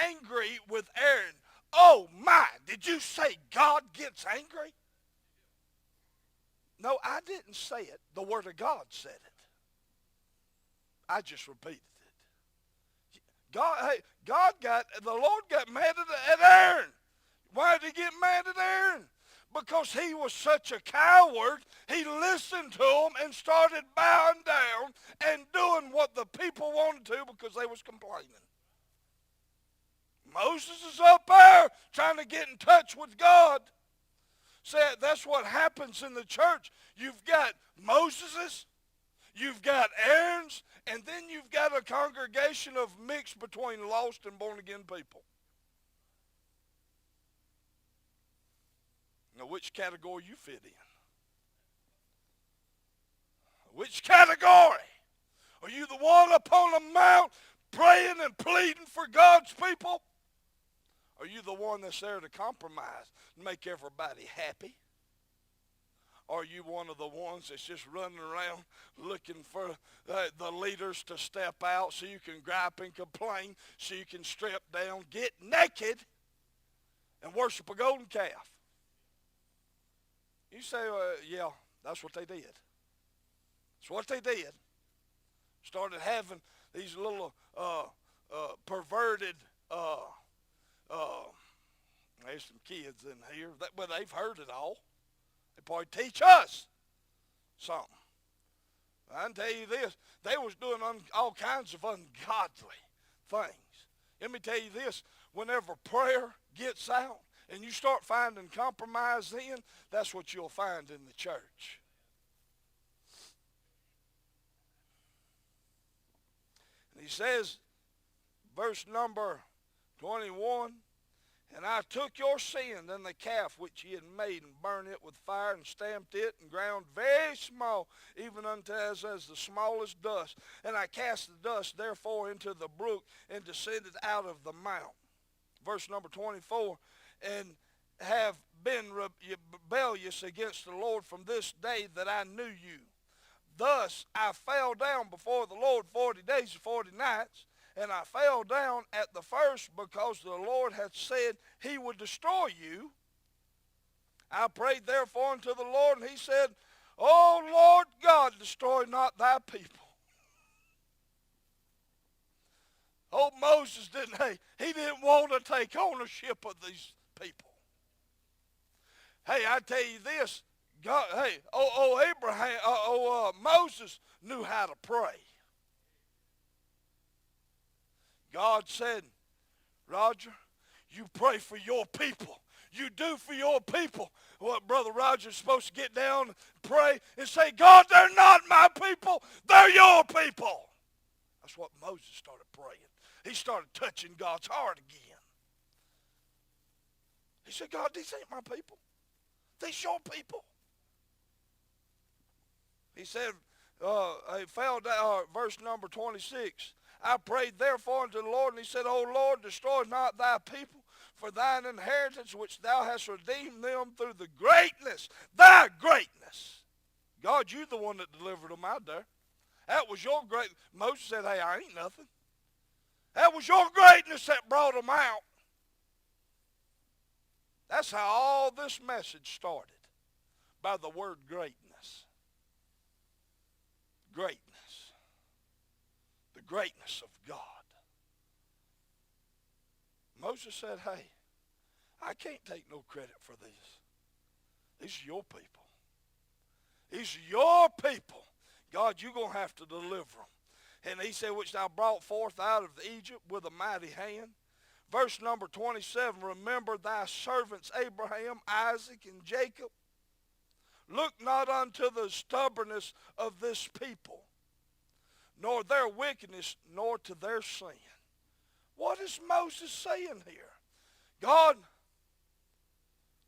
angry with Aaron. Oh my, did you say God gets angry? No, I didn't say it. The Word of God said it. I just repeated it. The Lord got mad at Aaron. Why did he get mad at Aaron? Because he was such a coward, he listened to them and started bowing down and doing what the people wanted to because they was complaining. Moses is up there trying to get in touch with God. See, that's what happens in the church. You've got Moseses, you've got Aarons, and then you've got a congregation of mixed between lost and born-again people. Now, which category you fit in? Which category? Are you the one up on the mount praying and pleading for God's people? Are you the one that's there to compromise and make everybody happy? Or are you one of the ones that's just running around looking for the leaders to step out so you can gripe and complain, so you can strip down, get naked, and worship a golden calf? You say, yeah, that's what they did. That's what they did. Started having these little perverted, there's some kids in here, but they've heard it all. They probably teach us something. I can tell you this, they was doing all kinds of ungodly things. Let me tell you this, whenever prayer gets out and you start finding compromise in, that's what you'll find in the church. And he says, verse number 21, and I took your sin and the calf which ye had made, and burned it with fire, and stamped it, and ground very small, even unto as the smallest dust. And I cast the dust therefore into the brook, and descended out of the mount. Verse number 24, and have been rebellious against the Lord from this day that I knew you. Thus I fell down before the Lord 40 days and 40 nights, and I fell down at the first because the Lord had said he would destroy you. I prayed therefore unto the Lord, and he said, O Lord God, destroy not thy people. Oh, Moses he didn't want to take ownership of these people. Hey, I tell you this, God, Moses knew how to pray. God said, Roger, you pray for your people. You do for your people what Brother Roger's supposed to get down and pray and say, God, they're not my people, they're your people. That's what Moses started praying. He started touching God's heart again. He said, God, these ain't my people. These your people. He said, he fell down, verse number 26, I prayed therefore unto the Lord, and he said, O Lord, destroy not thy people for thine inheritance, which thou hast redeemed them through the greatness, thy greatness. God, you the one that delivered them out there. That was your great. Moses said, hey, I ain't nothing. That was your greatness that brought them out. That's how all this message started, by the word greatness. Greatness. The greatness of God. Moses said, hey, I can't take no credit for this. These are your people. These are your people. God, you're going to have to deliver them. And he said, which thou brought forth out of Egypt with a mighty hand. Verse number 27, remember thy servants Abraham, Isaac, and Jacob. Look not unto the stubbornness of this people, nor their wickedness, nor to their sin. What is Moses saying here? God,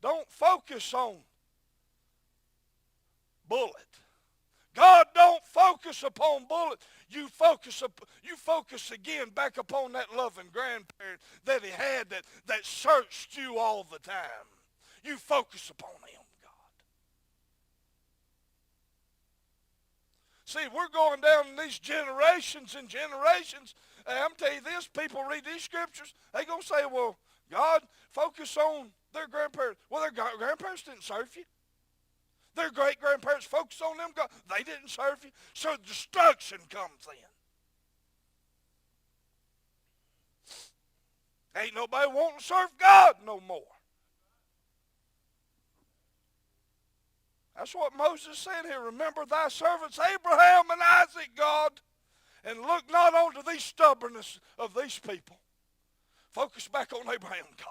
don't focus on bullet. God, don't focus upon bullet. You focus again back upon that loving grandparent that he had that searched you all the time. You focus upon him, God. See, we're going down in these generations and generations, Hey, I'm telling you this, people read these scriptures, they going to say, well, God, focus on their grandparents. Well, their grandparents didn't serve you. Their great-grandparents focused on them. God, they didn't serve you. So destruction comes in. Ain't nobody wanting to serve God no more. That's what Moses said here. Remember thy servants Abraham and Isaac, God, and look not onto the stubbornness of these people. Focus back on Abraham, God.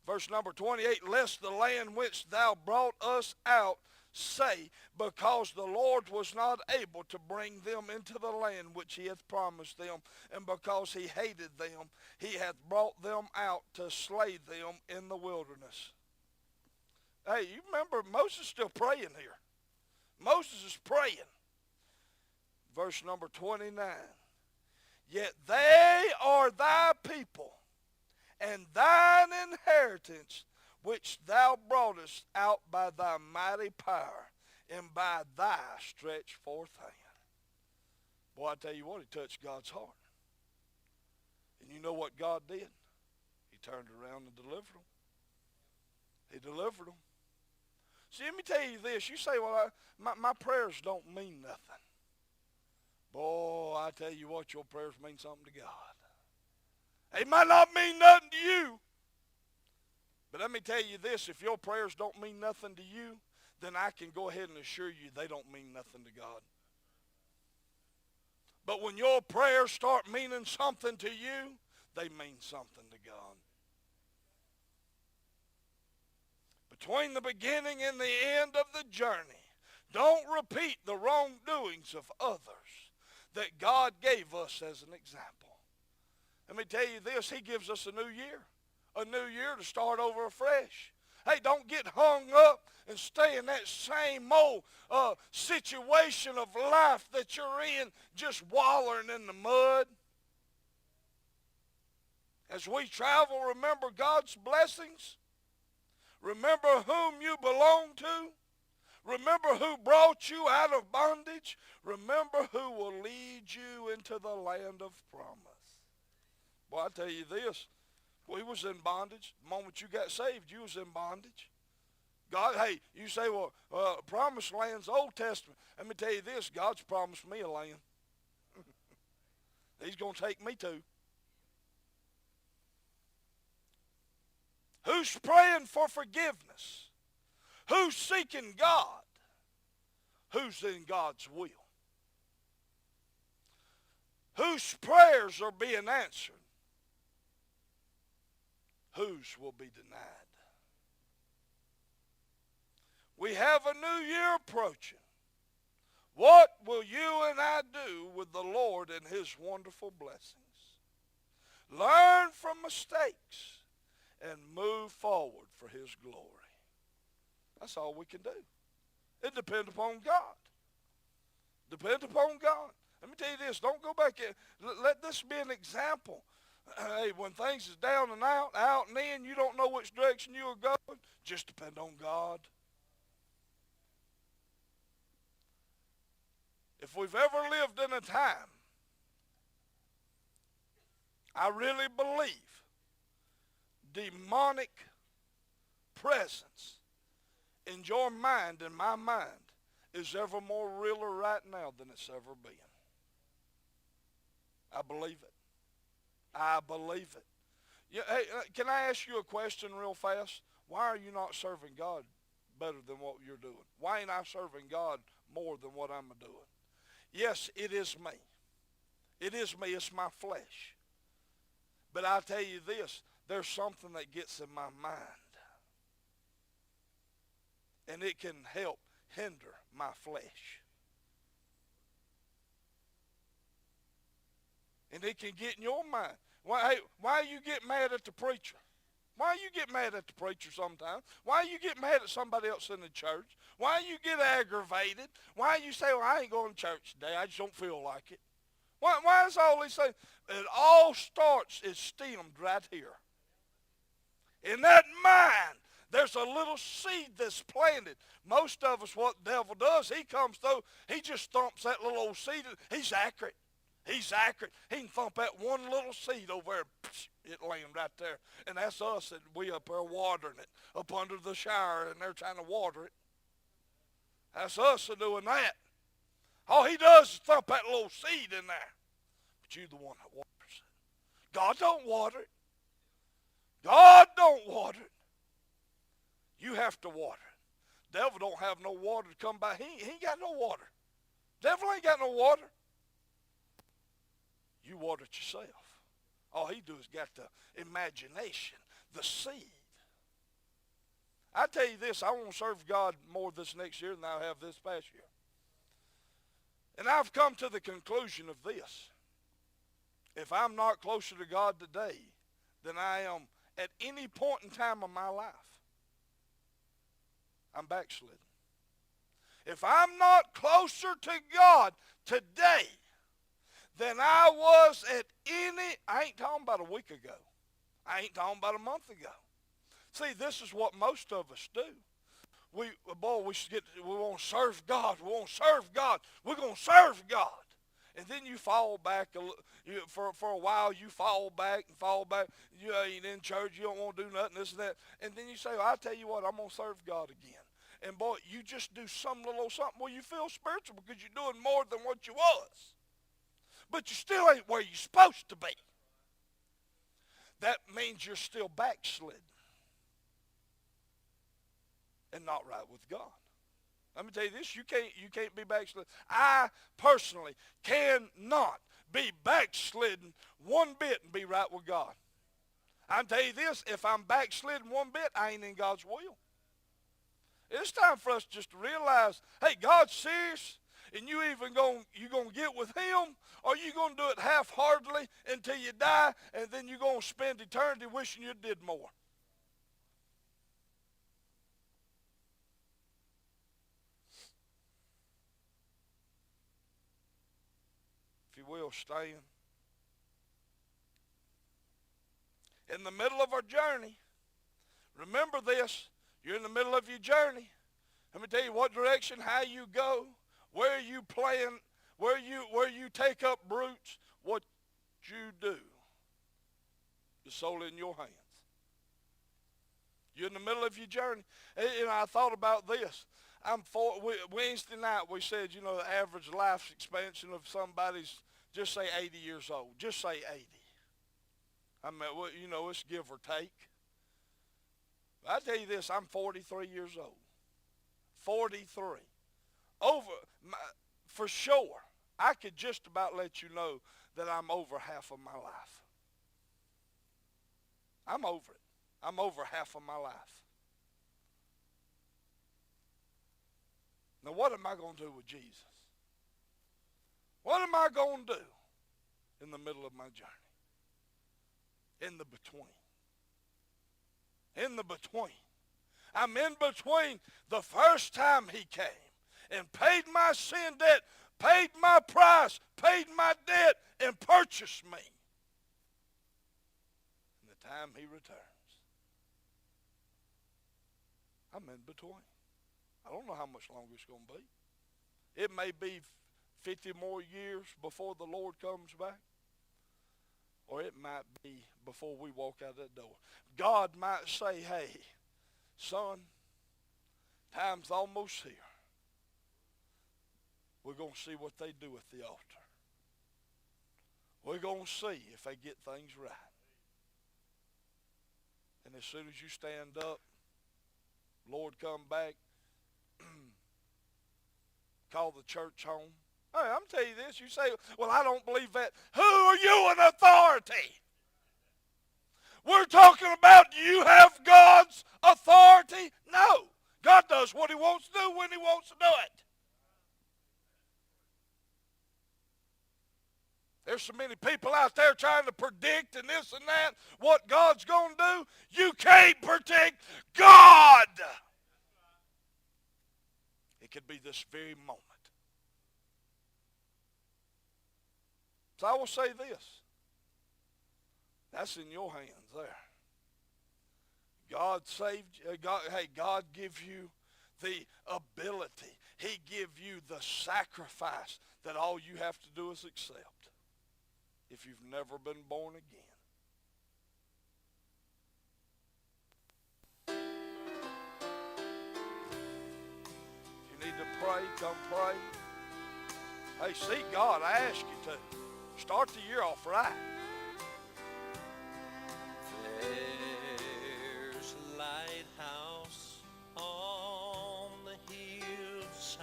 Verse number 28, lest the land which thou brought us out say, because the Lord was not able to bring them into the land which he hath promised them, and because he hated them, he hath brought them out to slay them in the wilderness. Hey, you remember Moses is still praying here. Moses is praying. Verse number 29. Yet they are thy people, and thine inheritance, which thou broughtest out by thy mighty power, and by thy stretched forth hand. Boy, I tell you what, he touched God's heart. And you know what God did? He turned around and delivered them. He delivered them. See, let me tell you this. You say, well, my prayers don't mean nothing. Boy, I tell you what, your prayers mean something to God. They might not mean nothing to you. But let me tell you this. If your prayers don't mean nothing to you, then I can go ahead and assure you they don't mean nothing to God. But when your prayers start meaning something to you, they mean something to God. Between the beginning and the end of the journey, don't repeat the wrongdoings of others that God gave us as an example. Let me tell you this, he gives us a new year to start over afresh. Hey, don't get hung up and stay in that same old situation of life that you're in, just wallowing in the mud. As we travel, remember God's blessings. Remember whom you belong to. Remember who brought you out of bondage. Remember who will lead you into the land of promise. Well, I tell you this. We was in bondage. The moment you got saved, you was in bondage. God, hey, you say, well, promised land's Old Testament. Let me tell you this. God's promised me a land. He's going to take me to. Who's praying for forgiveness? Who's seeking God? Who's in God's will? Whose prayers are being answered? Whose will be denied? We have a new year approaching. What will you and I do with the Lord and his wonderful blessings? Learn from mistakes and move forward for his glory. That's all we can do. It depends upon God. Depend upon God. Let me tell you this. Don't go back in. Let this be an example. Hey, when things is down and out and in, you don't know which direction you are going, just depend on God. If we've ever lived in a time, I really believe demonic presence in your mind and my mind is ever more realer right now than it's ever been. I believe it. I believe it. Yeah, hey, can I ask you a question real fast? Why are you not serving God better than what you're doing? Why ain't I serving God more than what I'm doing? Yes, it is me. It is me. It's my flesh. But I'll tell you this. There's something that gets in my mind. And it can help hinder my flesh. And it can get in your mind. Why you get mad at the preacher? Why you get mad at the preacher sometimes? Why you get mad at somebody else in the church? Why you get aggravated? Why you say, well, I ain't going to church today. I just don't feel like it. Why is all these things? It all starts, is stemmed right here. In that mind, there's a little seed that's planted. Most of us, what the devil does, he comes through, he just thumps that little old seed. He's accurate. He's accurate. He can thump that one little seed over there. It land right there. And that's us that we up there watering it up under the shower, and they're trying to water it. That's us that doing that. All he does is thump that little seed in there. But you're the one that waters it. God don't water it. God don't water it. You have to water it. Devil don't have no water to come by. He ain't got no water. Devil ain't got no water. You water it yourself. All he do is got the imagination, the seed. I tell you this, I want to serve God more this next year than I have this past year. And I've come to the conclusion of this. If I'm not closer to God today than I am at any point in time of my life, I'm backslidden. If I'm not closer to God today than I was at I ain't talking about a week ago. I ain't talking about a month ago. See, this is what most of us do. We want to serve God. We want to serve God. We're going to serve God. And then you fall back, for a while you fall back. You ain't in church, you don't want to do nothing, this and that. And then you say, well, I'll tell you what, I'm going to serve God again. And boy, you just do some little something where you feel spiritual because you're doing more than what you was. But you still ain't where you're supposed to be. That means you're still backslidden and not right with God. Let me tell you this, you can't be backslidden. I personally cannot be backslidden one bit and be right with God. I can tell you this, if I'm backslidden one bit, I ain't in God's will. It's time for us just to realize, hey, God's serious, and you gonna get with him, or you gonna do it half-heartedly until you die, and then you're gonna spend eternity wishing you did more. If you will, stand. In the middle of our journey, remember this, you're in the middle of your journey. Let me tell you what direction, how you go, where you plan, where you take up roots, what you do is solely in your hands. You're in the middle of your journey. And I thought about this. Wednesday night we said, the average life expansion of somebody's, just say 80 years old. Just say 80. I mean, it's give or take. I tell you this, I'm 43 years old. 43. For sure, I could just about let you know that I'm over half of my life. I'm over it. I'm over half of my life. Now, what am I going to do with Jesus? What am I going to do in the middle of my journey? In the between. In the between. I'm in between the first time he came and paid my sin debt, paid my price, paid my debt, and purchased me. And the time he returns, I'm in between. I don't know how much longer it's going to be. It may be 50 more years before the Lord comes back. Or it might be before we walk out that door. God might say, hey, son, time's almost here. We're going to see what they do at the altar. We're going to see if they get things right. And as soon as you stand up, Lord come back, call the church home. Hey, I'm telling you this. You say, well, I don't believe that. Who are you in authority? We're talking about, do you have God's authority? No. God does what he wants to do when he wants to do it. There's so many people out there trying to predict and this and that, what God's going to do. You can't predict God. It could be this very moment. So I will say this. That's in your hands there. God saved you. God gives you the ability. He gives you the sacrifice that all you have to do is accept. if you've never been born again. If you need to pray, come pray. Hey, seek God. I ask you to. Start the year off right. There's a lighthouse on the hillside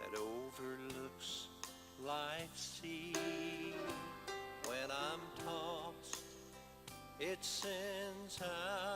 that overlooks life's sea. When I'm tossed, it sends out